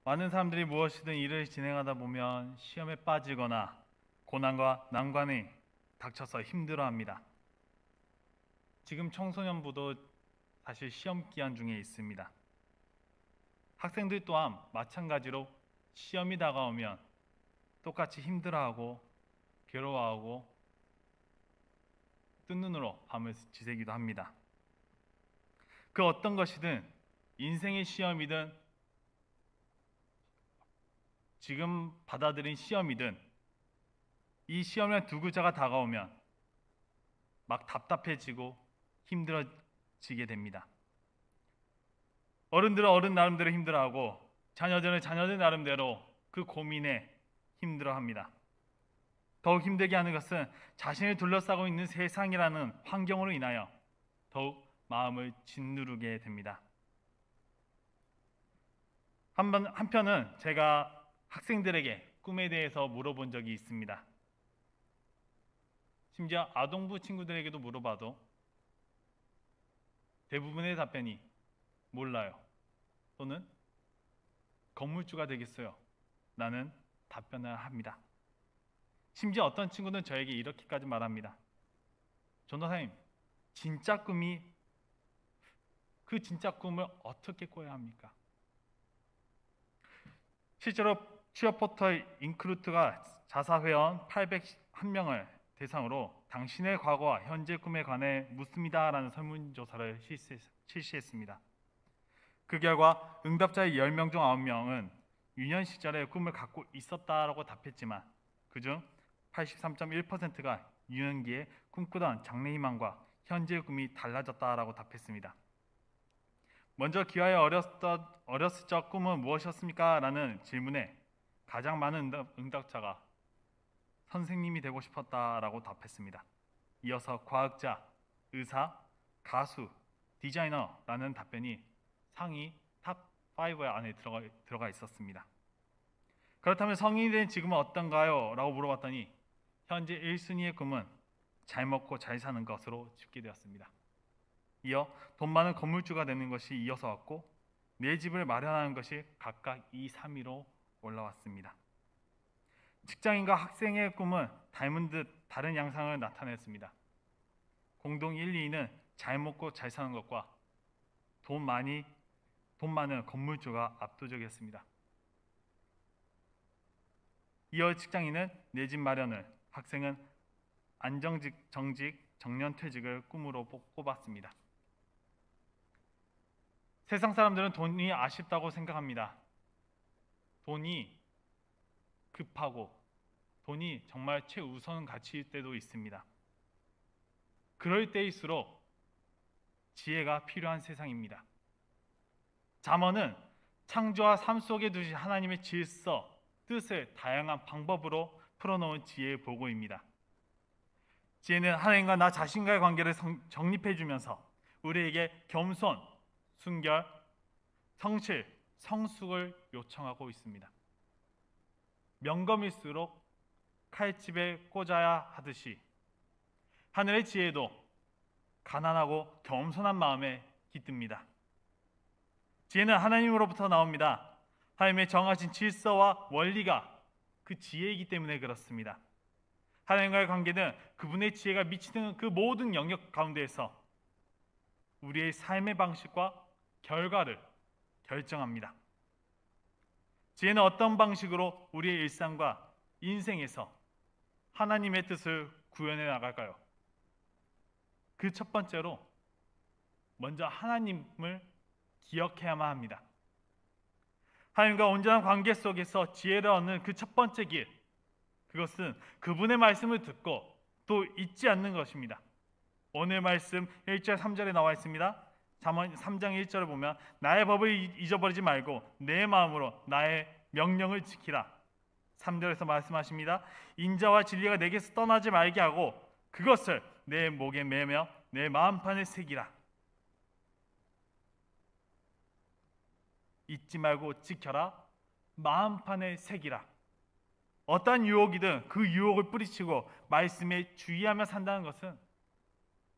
많은 사람들이 무엇이든 일을 진행하다 보면 시험에 빠지거나 고난과 난관이 닥쳐서 힘들어합니다. 지금 청소년부도 사실 시험 기간 중에 있습니다. 학생들 또한 마찬가지로 시험이 다가오면 똑같이 힘들어하고 괴로워하고 뜬 눈으로 밤을 지새기도 합니다. 그 어떤 것이든 인생의 시험이든 지금 받아들인 시험이든 이 시험이란 두 글자가 다가오면 막 답답해지고 힘들어지게 됩니다. 어른들은 어른 나름대로 힘들어하고 자녀들은 자녀들 나름대로 그 고민에 힘들어합니다. 더욱 힘들게 하는 것은 자신을 둘러싸고 있는 세상이라는 환경으로 인하여 더욱 마음을 짓누르게 됩니다. 한편은 제가 학생들에게 꿈에 대해서 물어본 적이 있습니다. 심지어 아동부 친구들에게도 물어봐도 대부분의 답변이 몰라요. 또는 건물주가 되겠어요. 라는 답변을 합니다. 심지어 어떤 친구는 저에게 이렇게까지 말합니다. 전도사님, 그 진짜 꿈을 어떻게 꿔야 합니까? 실제로 취업 포털 인크루트가 자사 회원 801명을 대상으로 당신의 과거와 현재 꿈에 관해 묻습니다 라는 설문조사를 실시했습니다. 그 결과 응답자의 10명 중 9명은 유년 시절에 꿈을 갖고 있었다라고 답했지만 그중 83.1%가 유년기에 꿈꾸던 장래희망과 현재의 꿈이 달라졌다라고 답했습니다. 먼저 기아의 어렸을 적 꿈은 무엇이었습니까? 라는 질문에 가장 많은 응답자가 선생님이 되고 싶었다라고 답했습니다. 이어서 과학자, 의사, 가수, 디자이너라는 답변이 상위 탑5 안에 들어가 있었습니다. 그렇다면 성인이 된 지금은 어떤가요? 라고 물어봤더니 현재 1순위의 꿈은 잘 먹고 잘 사는 것으로 집계되었습니다. 이어 돈 많은 건물주가 되는 것이 이어서 왔고 내 집을 마련하는 것이 각각 2, 3위로 올라왔습니다. 직장인과 학생의 꿈은 닮은 듯 다른 양상을 나타냈습니다. 공동 1, 2위는 잘 먹고 잘 사는 것과 돈 많은 건물주가 압도적이었습니다. 이어 직장인은 내 집 마련을, 학생은 안정직, 정직, 정년퇴직을 꿈으로 꼽았습니다. 세상 사람들은 돈이 아쉽다고 생각합니다. 돈이 급하고 돈이 정말 최우선 가치일 때도 있습니다. 그럴 때일수록 지혜가 필요한 세상입니다. 잠언은 창조와 삶 속에 두신 하나님의 질서, 뜻을 다양한 방법으로 풀어놓은 지혜의 보고입니다. 지혜는 하나님과 나 자신과의 관계를 정립해주면서 우리에게 겸손, 순결, 성실, 성숙을 요청하고 있습니다. 명검일수록 칼집에 꽂아야 하듯이 하늘의 지혜도 가난하고 겸손한 마음에 깃듭니다. 지혜는 하나님으로부터 나옵니다. 하나님의 정하신 질서와 원리가 그 지혜이기 때문에 그렇습니다. 하나님과의 관계는 그분의 지혜가 미치는 그 모든 영역 가운데에서 우리의 삶의 방식과 결과를 결정합니다. 지혜는 어떤 방식으로 우리의 일상과 인생에서 하나님의 뜻을 구현해 나갈까요? 그 첫 번째로 먼저 하나님을 기억해야만 합니다. 하나님과 온전한 관계 속에서 지혜를 얻는 그 첫 번째 길, 그것은 그분의 말씀을 듣고 또 잊지 않는 것입니다. 오늘 말씀 1절 3절에 나와 있습니다. 잠언 3장 1절을 보면 나의 법을 잊어버리지 말고 내 마음으로 나의 명령을 지키라. 3절에서 말씀하십니다. 인자와 진리가 내게서 떠나지 말게 하고 그것을 내 목에 매며 내 마음판에 새기라. 잊지 말고 지켜라. 마음판에 새기라. 어떠한 유혹이든 그 유혹을 뿌리치고 말씀에 주의하며 산다는 것은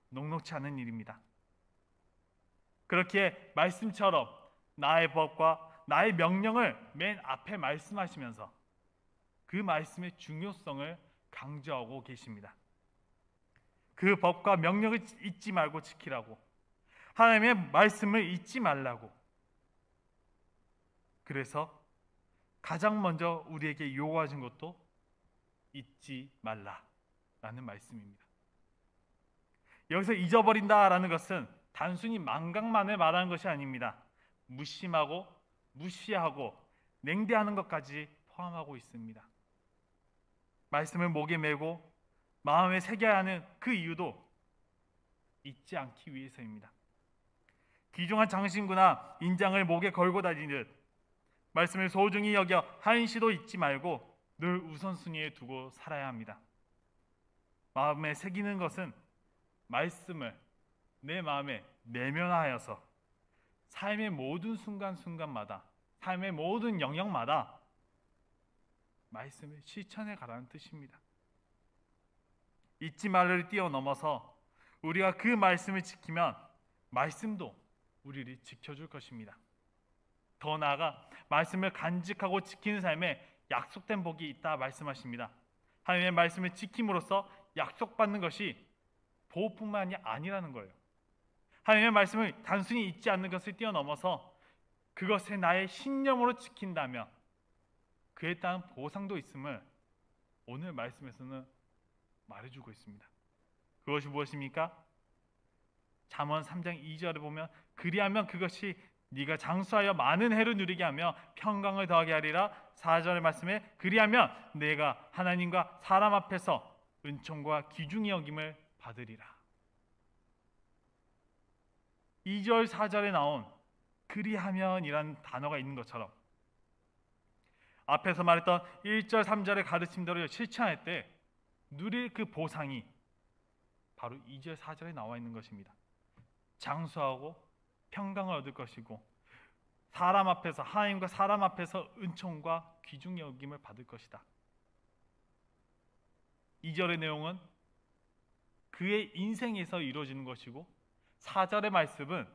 녹록치 않은 일입니다. 그렇게 말씀처럼 나의 법과 나의 명령을 맨 앞에 말씀하시면서 그 말씀의 중요성을 강조하고 계십니다. 그 법과 명령을 잊지 말고 지키라고, 하나님의 말씀을 잊지 말라고. 그래서 가장 먼저 우리에게 요구하신 것도 잊지 말라라는 말씀입니다. 여기서 잊어버린다라는 것은 단순히 망각만을 말하는 것이 아닙니다. 무심하고 무시하고 냉대하는 것까지 포함하고 있습니다. 말씀을 목에 메고 마음에 새겨야 하는 그 이유도 잊지 않기 위해서입니다. 귀중한 장신구나 인장을 목에 걸고 다니듯 말씀을 소중히 여겨 한시도 잊지 말고 늘 우선순위에 두고 살아야 합니다. 마음에 새기는 것은 말씀을 내 마음에 내면화하여서 삶의 모든 순간순간마다, 삶의 모든 영역마다 말씀을 실천해 가라는 뜻입니다. 잊지 말을 뛰어넘어서 우리가 그 말씀을 지키면 말씀도 우리를 지켜줄 것입니다. 더 나아가 말씀을 간직하고 지키는 삶에 약속된 복이 있다 말씀하십니다. 하나님의 말씀을 지킴으로써 약속받는 것이 보호뿐만이 아니라는 거예요. 하나님의 말씀을 단순히 잊지 않는 것을 뛰어넘어서 그것을 나의 신념으로 지킨다면 그에 따른 보상도 있음을 오늘 말씀에서는 말해주고 있습니다. 그것이 무엇입니까? 잠언 3장 2절에 보면 그리하면 그것이 네가 장수하여 많은 해를 누리게 하며 평강을 더하게 하리라. 4절의 말씀에 그리하면 내가 하나님과 사람 앞에서 은총과 귀중히 여김을 받으리라. 2절 4절에 나온 그리하면이라는 단어가 있는 것처럼 앞에서 말했던 1절 3절의 가르침대로 실천할 때 누릴 그 보상이 바로 2절 4절에 나와 있는 것입니다. 장수하고 평강을 얻을 것이고 사람 앞에서, 하나님과 사람 앞에서 은총과 귀중히 여김을 받을 것이다. 2절의 내용은 그의 인생에서 이루어지는 것이고 4절의 말씀은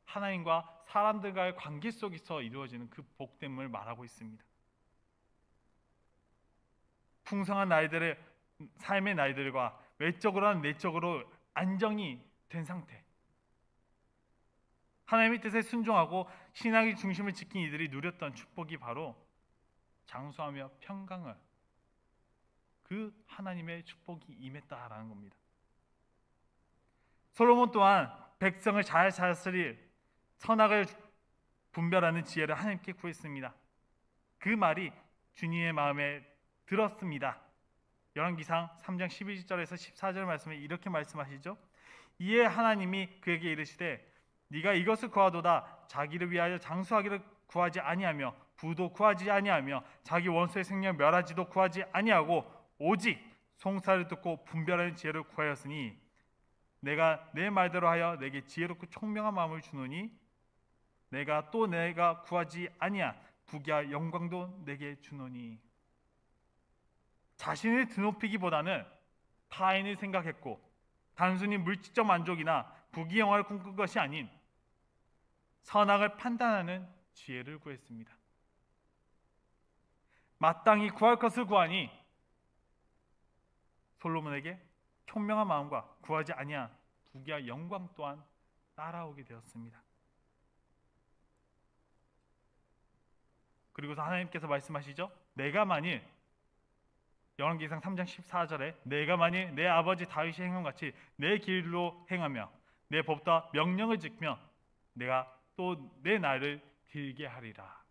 하나님과 사람들과의 관계 속에서 이루어지는 그 복됨을 말하고 있습니다. 풍성한 나이들의 삶의 나이들과 외적으로나 내적으로 안정이 된 상태, 하나님의 뜻에 순종하고 신앙의 중심을 지킨 이들이 누렸던 축복이 바로 장수하며 평강을, 그 하나님의 축복이 임했다라는 겁니다. 솔로몬 또한 백성을 잘 다스릴 선악을 분별하는 지혜를 하나님께 구했습니다. 그 말이 주님의 마음에 들었습니다. 열왕기상 3장 12절에서 14절 말씀에 이렇게 말씀하시죠. 이에 하나님이 그에게 이르시되 네가 이것을 구하도다. 자기를 위하여 장수하기를 구하지 아니하며 부도 구하지 아니하며 자기 원수의 생명을 멸하지도 구하지 아니하고 오직 송사를 듣고 분별하는 지혜를 구하였으니 내가 내 말대로 하여 내게 지혜롭고 총명한 마음을 주노니 내가 구하지 아니한 부귀와 영광도 내게 주노니. 자신을 드높이기보다는 타인을 생각했고 단순히 물질적 만족이나 부귀 영화를 꿈꾼 것이 아닌 선악을 판단하는 지혜를 구했습니다. 마땅히 구할 것을 구하니 솔로몬에게 총명한 마음과 구하지 아니한 부귀와 영광 또한 따라오게 되었습니다. 그리고서 하나님께서 말씀하시죠. 내가 만일, 열왕기상 3장 14절에 내가 만일 내 아버지 다윗이 행함같이 내 길로 행하며 내 법과 명령을 지키며 내가 또 내 날을 길게 하리라.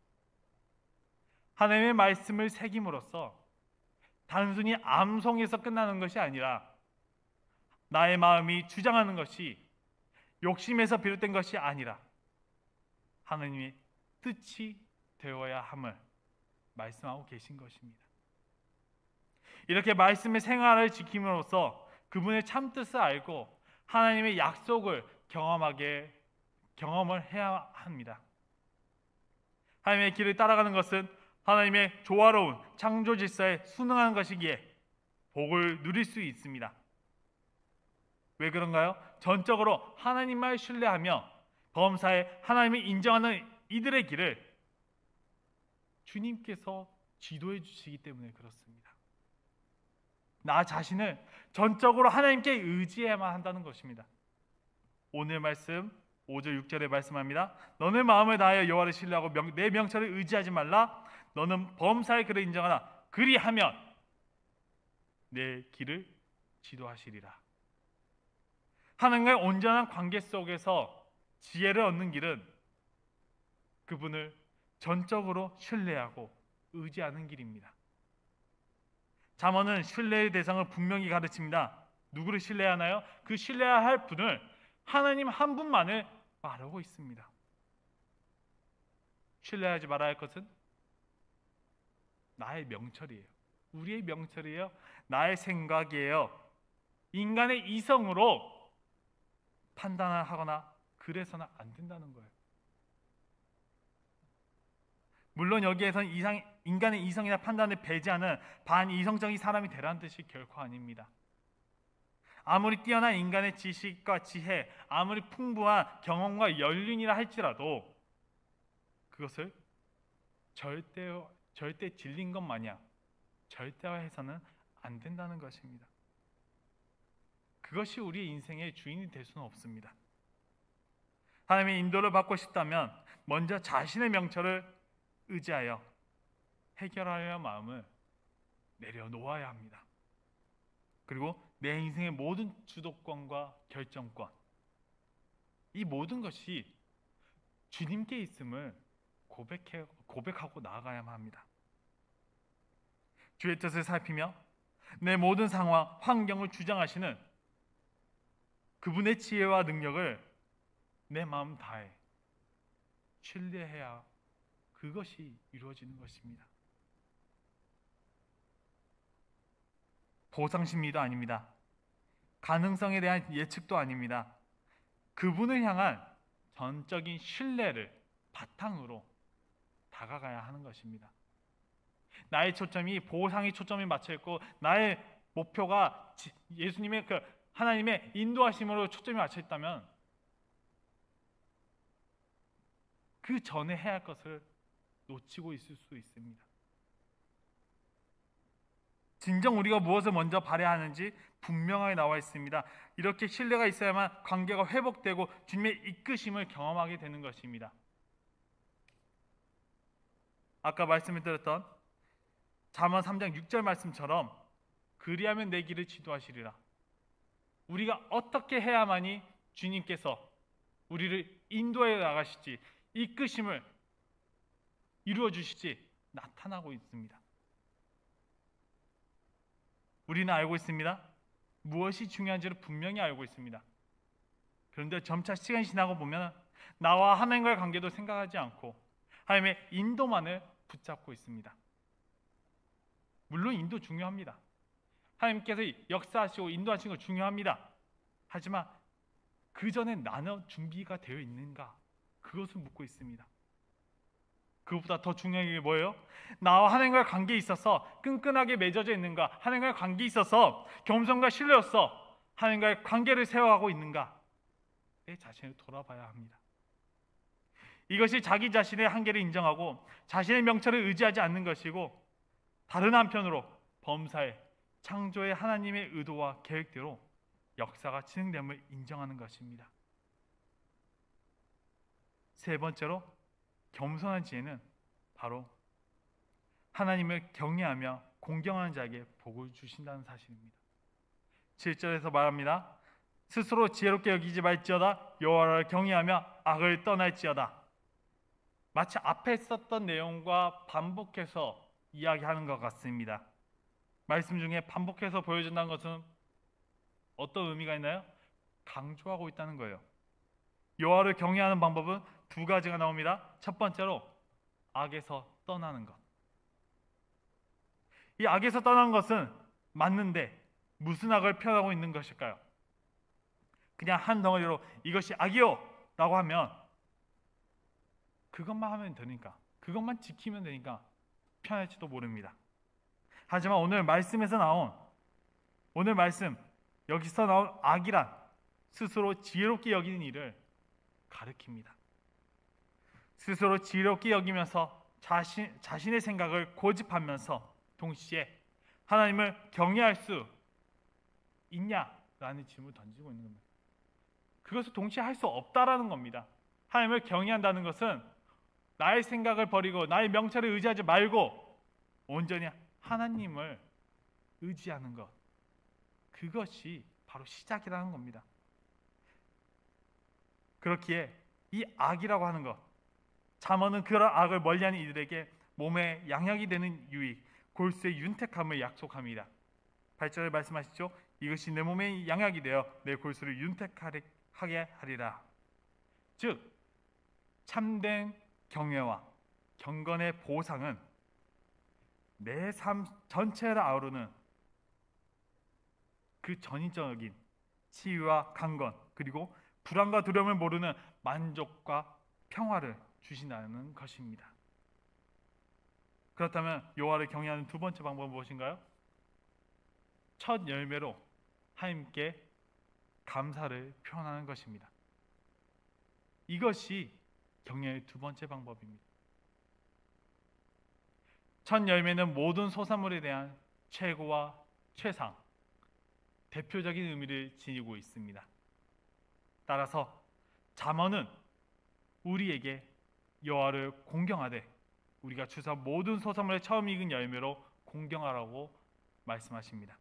하나님의 말씀을 새김으로써 단순히 암송에서 끝나는 것이 아니라 나의 마음이 주장하는 것이 욕심에서 비롯된 것이 아니라 하나님의 뜻이 되어야 함을 말씀하고 계신 것입니다. 이렇게 말씀의 생활을 지킴으로써 그분의 참뜻을 알고 하나님의 약속을 경험을 해야 합니다. 하나님의 길을 따라가는 것은 하나님의 조화로운 창조 질서에 순응하는 것이기에 복을 누릴 수 있습니다. 왜 그런가요? 전적으로 하나님만 신뢰하며 범사에 하나님을 인정하는 이들의 길을 주님께서 지도해 주시기 때문에 그렇습니다. 나 자신을 전적으로 하나님께 의지해야만 한다는 것입니다. 오늘 말씀 5절 6절에 말씀합니다. 너는 마음을 다하여 여호와를 신뢰하고 내 명철을 의지하지 말라. 너는 범사의 그를 인정하라. 그리하면 내 길을 지도하시리라. 하나님과의 온전한 관계 속에서 지혜를 얻는 길은 그분을 전적으로 신뢰하고 의지하는 길입니다. 잠언은 신뢰의 대상을 분명히 가르칩니다. 누구를 신뢰하나요? 그 신뢰해야 할 분을 하나님 한 분만을 말하고 있습니다. 신뢰하지 말아야 할 것은 나의 명철이에요. 우리의 명철이에요. 나의 생각이에요. 인간의 이성으로 판단을 하거나 그래서는 안 된다는 거예요. 물론 여기에서는 인간의 이성이나 판단을 배제하는 반이성적인 사람이 되라는 뜻이 결코 아닙니다. 아무리 뛰어난 인간의 지식과 지혜, 아무리 풍부한 경험과 연륜이라 할지라도 그것을 절대 진린 것 마냥 절대화해서는 안 된다는 것입니다. 그것이 우리의 인생의 주인이 될 수는 없습니다. 하나님의 인도를 받고 싶다면 먼저 자신의 명철을 의지하여 해결하려 마음을 내려놓아야 합니다. 그리고 내 인생의 모든 주도권과 결정권, 이 모든 것이 주님께 있음을 고백하고 나아가야만 합니다. 주의 뜻을 살피며 내 모든 상황, 환경을 주장하시는 그분의 지혜와 능력을 내 마음 다해 신뢰해야 그것이 이루어지는 것입니다. 보상심리도 아닙니다. 가능성에 대한 예측도 아닙니다. 그분을 향한 전적인 신뢰를 바탕으로 다가가야 하는 것입니다. 나의 초점이 보상의 초점이 맞춰 있고 나의 목표가 예수님의 하나님의 인도하심으로 초점이 맞춰 있다면 그 전에 해야 할 것을 놓치고 있을 수 있습니다. 진정 우리가 무엇을 먼저 바라야 하는지 분명하게 나와 있습니다. 이렇게 신뢰가 있어야만 관계가 회복되고 주님의 이끄심을 경험하게 되는 것입니다. 아까 말씀을 드렸던 잠언 3장 6절 말씀처럼 그리하면 내 길을 지도하시리라. 우리가 어떻게 해야만이 주님께서 우리를 인도해 나가실지 이끄심을 이루어 주실지 나타나고 있습니다. 우리는 알고 있습니다. 무엇이 중요한지를 분명히 알고 있습니다. 그런데 점차 시간이 지나고 보면 나와 하나님과의 관계도 생각하지 않고 하나님의 인도만을 붙잡고 있습니다. 물론 인도 중요합니다. 하나님께서 역사하시고 인도하시는 거 중요합니다. 하지만 그 전에 나는 준비가 되어 있는가? 그것을 묻고 있습니다. 그것보다 더 중요한 게 뭐예요? 나와 하나님과의 관계에 있어서 끈끈하게 맺어져 있는가? 하나님과의 관계에 있어서 겸손과 신뢰로서 하나님과의 관계를 세워가고 있는가? 내 자신을 돌아봐야 합니다. 이것이 자기 자신의 한계를 인정하고 자신의 명철을 의지하지 않는 것이고 다른 한편으로 범사의 창조의 하나님의 의도와 계획대로 역사가 진행됨을 인정하는 것입니다. 세 번째로 겸손한 지혜는 바로 하나님을 경외하며 공경하는 자에게 복을 주신다는 사실입니다. 7절에서 말합니다. 스스로 지혜롭게 여기지 말지어다 여호와를 경외하며 악을 떠날지어다. 마치 앞에 썼던 내용과 반복해서 이야기하는 것 같습니다. 말씀 중에 반복해서 보여준다는 것은 어떤 의미가 있나요? 강조하고 있다는 거예요. 여호와를 경외하는 방법은 두 가지가 나옵니다. 첫 번째로 악에서 떠나는 것. 이 악에서 떠나는 것은 맞는데 무슨 악을 표현하고 있는 것일까요? 그냥 한 덩어리로 이것이 악이요 라고 하면 그것만 하면 되니까, 그것만 지키면 되니까 편할지도 모릅니다. 하지만 오늘 말씀에서 나온 여기서 나온 악이란 스스로 지혜롭게 여기는 일을 가리킵니다. 스스로 지혜롭게 여기면서 자신의 생각을 고집하면서 동시에 하나님을 경외할 수 있냐라는 질문을 던지고 있는 겁니다. 그것을 동시에 할 수 없다라는 겁니다. 하나님을 경외한다는 것은 나의 생각을 버리고 나의 명철을 의지하지 말고 온전히 하나님을 의지하는 것, 그것이 바로 시작이라는 겁니다. 그렇기에 이 악이라고 하는 것, 잠언은 그런 악을 멀리하는 이들에게 몸에 양약이 되는 유익, 골수의 윤택함을 약속합니다. 8절에 말씀하시죠. 이것이 내 몸에 양약이 되어 내 골수를 윤택하게 하리라. 즉 참된 경외와 경건의 보상은 내 삶 전체를 아우르는 그 전인적인 치유와 강건, 그리고 불안과 두려움을 모르는 만족과 평화를 주신다는 것입니다. 그렇다면 여호와를 경외하는 두 번째 방법은 무엇인가요? 첫 열매로 하나님께 감사를 표현하는 것입니다. 이것이 경외의 두 번째 방법입니다. 첫 열매는 모든 소산물에 대한 최고와 최상, 대표적인 의미를 지니고 있습니다. 따라서 잠언은 우리에게 여호와를 공경하되 우리가 추수한 모든 소산물의 처음 익은 열매로 공경하라고 말씀하십니다.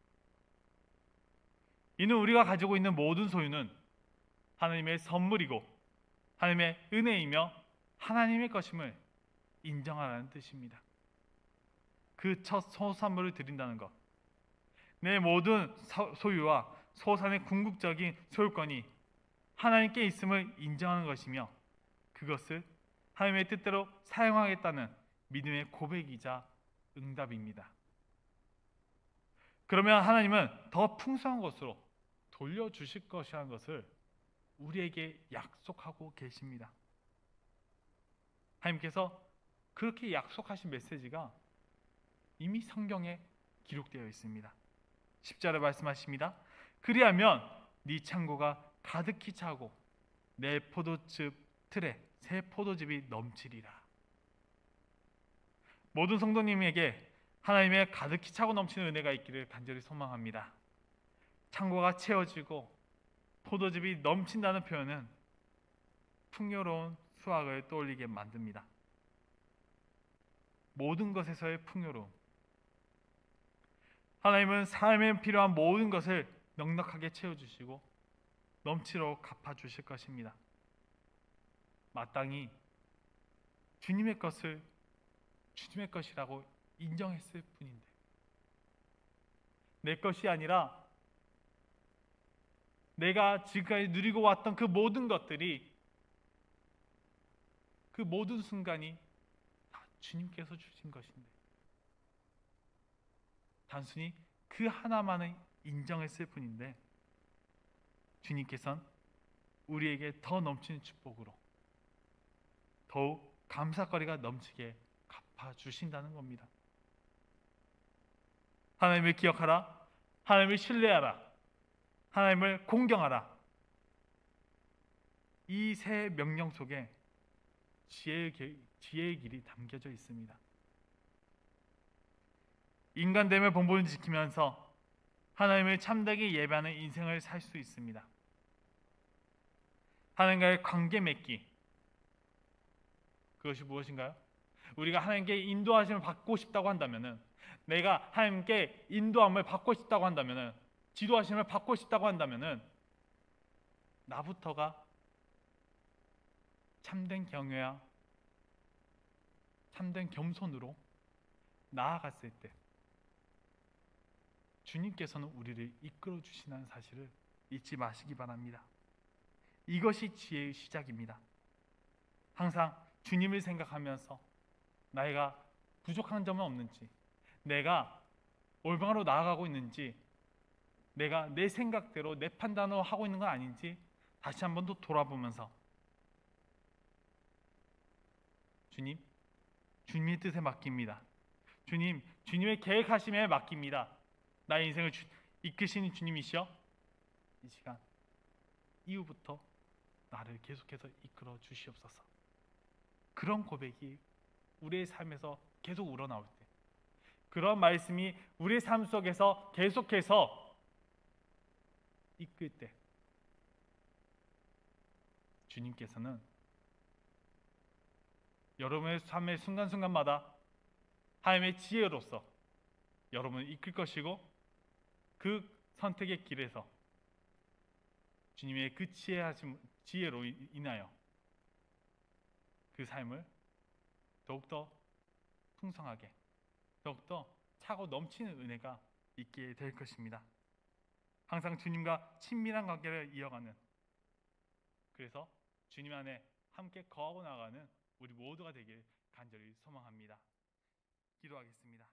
이는 우리가 가지고 있는 모든 소유는 하나님의 선물이고 하나님의 은혜이며 하나님의 것임을 인정하라는 뜻입니다. 그 첫 소산물을 드린다는 것, 내 모든 소유와 소산의 궁극적인 소유권이 하나님께 있음을 인정하는 것이며 그것을 하나님의 뜻대로 사용하겠다는 믿음의 고백이자 응답입니다. 그러면 하나님은 더 풍성한 것으로 돌려주실 것이라는 것을 우리에게 약속하고 계십니다. 하나님께서 그렇게 약속하신 메시지가 이미 성경에 기록되어 있습니다. 10절에 말씀하십니다. 그리하면 네 창고가 가득히 차고 내 포도즙 틀에 새 포도즙이 넘치리라. 모든 성도님에게 하나님의 가득히 차고 넘치는 은혜가 있기를 간절히 소망합니다. 창고가 채워지고 포도즙이 넘친다는 표현은 풍요로운 수확을 떠올리게 만듭니다. 모든 것에서의 풍요로움, 하나님은 삶에 필요한 모든 것을 넉넉하게 채워주시고 넘치도록 갚아주실 것입니다. 마땅히 주님의 것을 주님의 것이라고 인정했을 뿐인데 내 것이 아니라 내가 지금까지 누리고 왔던 그 모든 것들이, 그 모든 순간이 다 주님께서 주신 것인데 단순히 그 하나만을 인정했을 뿐인데 주님께서는 우리에게 더 넘치는 축복으로 더욱 감사거리가 넘치게 갚아주신다는 겁니다. 하나님을 기억하라, 하나님을 신뢰하라, 하나님을 공경하라. 이 세 명령 속에 지혜의 길이 담겨져 있습니다. 인간됨의 본분을 지키면서 하나님을 참되게 예배하는 인생을 살 수 있습니다. 하나님과의 관계 맺기, 그것이 무엇인가요? 우리가 하나님께 인도하심을 받고 싶다고 한다면은, 내가 하나님께 인도함을 받고 싶다고 한다면은, 지도하심을 받고 싶다고 한다면은 나부터가 참된 경외와 참된 겸손으로 나아갔을 때 주님께서는 우리를 이끌어 주시는 사실을 잊지 마시기 바랍니다. 이것이 지혜의 시작입니다. 항상 주님을 생각하면서 내가 부족한 점은 없는지, 내가 올바로 나아가고 있는지, 내가 내 생각대로 내 판단으로 하고 있는 건 아닌지 다시 한 번 더 돌아보면서 주님, 주님의 뜻에 맡깁니다. 주님, 주님의 계획하심에 맡깁니다. 나의 인생을 이끄시는 주님이시여, 이 시간 이후부터 나를 계속해서 이끌어 주시옵소서. 그런 고백이 우리의 삶에서 계속 우러나올 때, 그런 말씀이 우리의 삶 속에서 계속해서 이끌 때, 주님께서는 여러분의 삶의 순간순간마다 하나님의 지혜로서 여러분을 이끌 것이고, 그 선택의 길에서 주님의 그 지혜로 인하여 그 삶을 더욱더 풍성하게, 더욱더 차고 넘치는 은혜가 있게 될 것입니다. 항상 주님과 친밀한 관계를 이어가는, 그래서 주님 안에 함께 거하고 나가는 우리 모두가 되길 간절히 소망합니다. 기도하겠습니다.